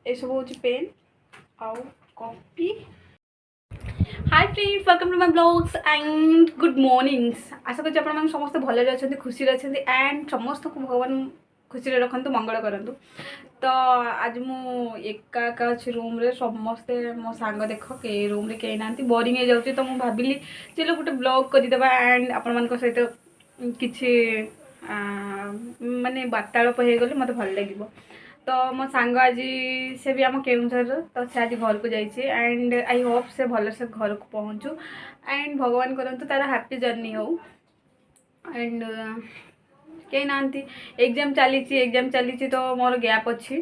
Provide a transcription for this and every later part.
एसबू हूँ पेन आउ copy. Hi friends, welcome to my blogs and good mornings. आशा करूँ आप समस्त भले अच्छे खुशी अच्छे एंड समस्त को भगवान खुशी रखु मंगल करूँ। तो आज मु एका एका अच्छी रूम रे समस्ते मो सांग देख के रूम रे कहीं ना बोरिंग हो जाऊँगी। तो मुझे भाविली चलो गोटे ब्लॉग करदेवा एंड आपण मान सहित किसी माने वार्तालाप हो गले मत भल लगे। तो मो सांग आज से भी आम केउझर तो से आज घर को जाइए एंड आई होप से भल से घर को पहुँचू एंड भगवान करंतु तार हैप्पी जर्नी हो। एंड कहीं ना एग्जाम चली तो मोर गैप अच्छी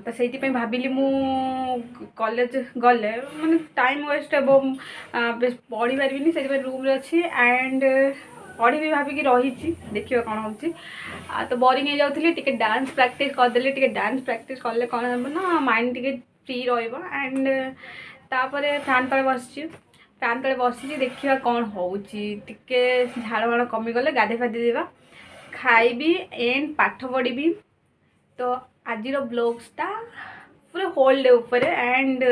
तो से भाविली मु कॉलेज गले माने टाइम वेस्ट हे पढ़ी पारि से रूम रे अच्छी एंड पढ़ी भी भाविकी रही देखिए कौन हो। तो बोरिंग हो जाऊँगी टी डांस प्रैक्टिस करदेली टी डांस प्रैक्टिस कले कौन हम ना माइंड टी फ्री रंड तापर फैन तले बस देखिए कौन हो झाड़ बाड़ कमिगले गाधे फाधे देवा खाइबी एंड पाठ पढ़ी। तो आज ब्लॉग्सटा पूरा होल डे ऊपर एंड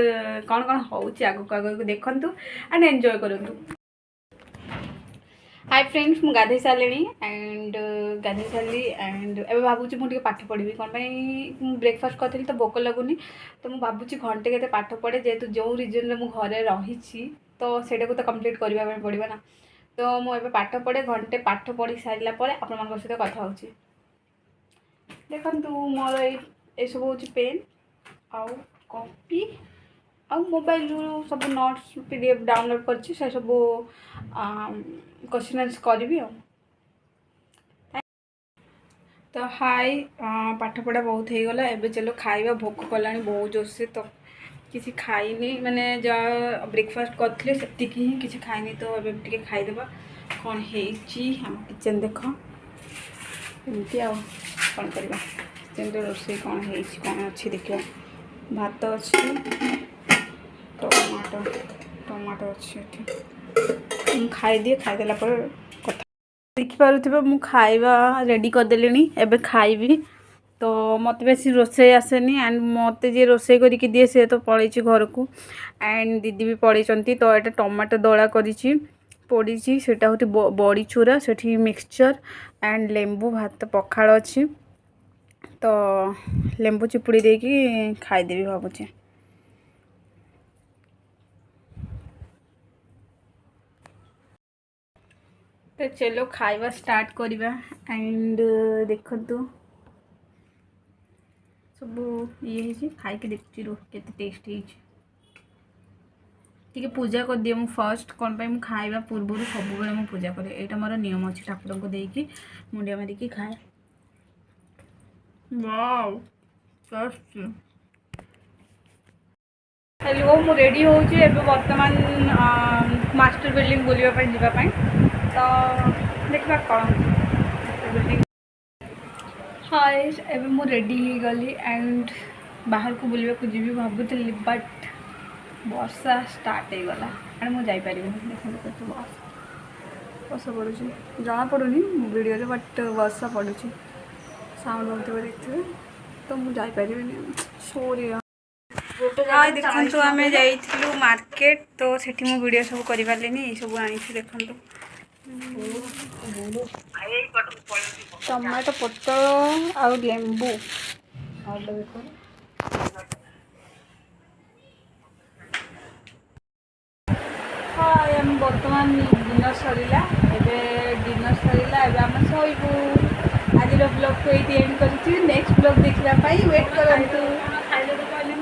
कौन कौन हो आगक देखु एंड एंजॉय करूँ। हाय फ्रेंड्स, मु गाधे सारे एंड गाधे सारी एंड ए भावुँ मुझे पाठ पढ़ी कौन ब्रेकफास्ट करी तो भोक लगुनि। तो मुझे भावुँ घंटे के पाठ पढ़े जेहेतु जो रिजन में घरे रही तो सेटा को तो कंप्लीट करने पड़ो ना। तो मुझे पाठ पढ़े घंटे पाठ पढ़ी सारापर आपण सहित कथा हो। देखु मोर ये सब हूँ पेन आउ कॉपी आ मोबाइल सब नोट्स पीडीएफ डाउनलोड कर सब क्वेश्चन आंसर करी। तो हाय पाठ पढ़ा बहुत हो गला एबे चलो खाइबा भोक कला बहुत जोर से। तो किसी खाइनी माने जहाँ ब्रेकफास्ट करते से ही किसी खाइनी तो एबे खाईदेवा कौन हम किचन देख एमती आ कौन करवा किचन रोसे कौन कौन अच्छी देखा भात अच्छी टमाटो अच्छी खाईदिए खाईदेला कथा देखिपे मु खाइबा रेडी करदेली एबे खाइबी। तो मत बेसी रोसे आसेनी एंड मत जी रोसे करके दिए सी तो पलि घर को एंड दीदी भी पलि। तो ये टमाटो दला करी पड़ी सेटा हूँ बड़ी चूरा से मिक्सचर एंड लेंबू भात पखाड़ अच्छी तो लेंबू चिपुड़ी देकी खाईदेवी भावुचे। तो चलो खाइबा स्टार्ट करवा एंड देखु सब ये खाई देखी रो के टेस्ट टी पूजा कर दिए मु फर्स्ट कौन पाई खाइबा पूर्व सब मु पूजा करे यहाँ मोर नियम अच्छी ठाकुर को देकी मुंडिया मारिकी खाए। वाओ हेलो मु रेडी हो बर्तमान मास्टर बिल्डिंग बुलवाई जावाई। तो देखा कौन बिल्डिंग हाय एवं मु रेडी हो गली एंड बाहर को बुलवा को जी भावुली बट वर्षा स्टार्ट हो गला एंड मुझे जापर देखते वर्षा पड़ू जना पड़ूनी वीडियो बट वर्षा पड़ू साउंड होते देखते तो मुझे जापर सॉरी। हाँ देखो आम जाइलु मार्केट तो सेठी मु वीडियो सब कर पारे सब आनी देखु टमाटो पोटल आ लेंबू हाँ बर्तमान डिनर सरला डिनर सरला आम शोबू। आज ब्लॉग को ये एंड कर नेक्स्ट ब्लॉग देखा वेट करूँ।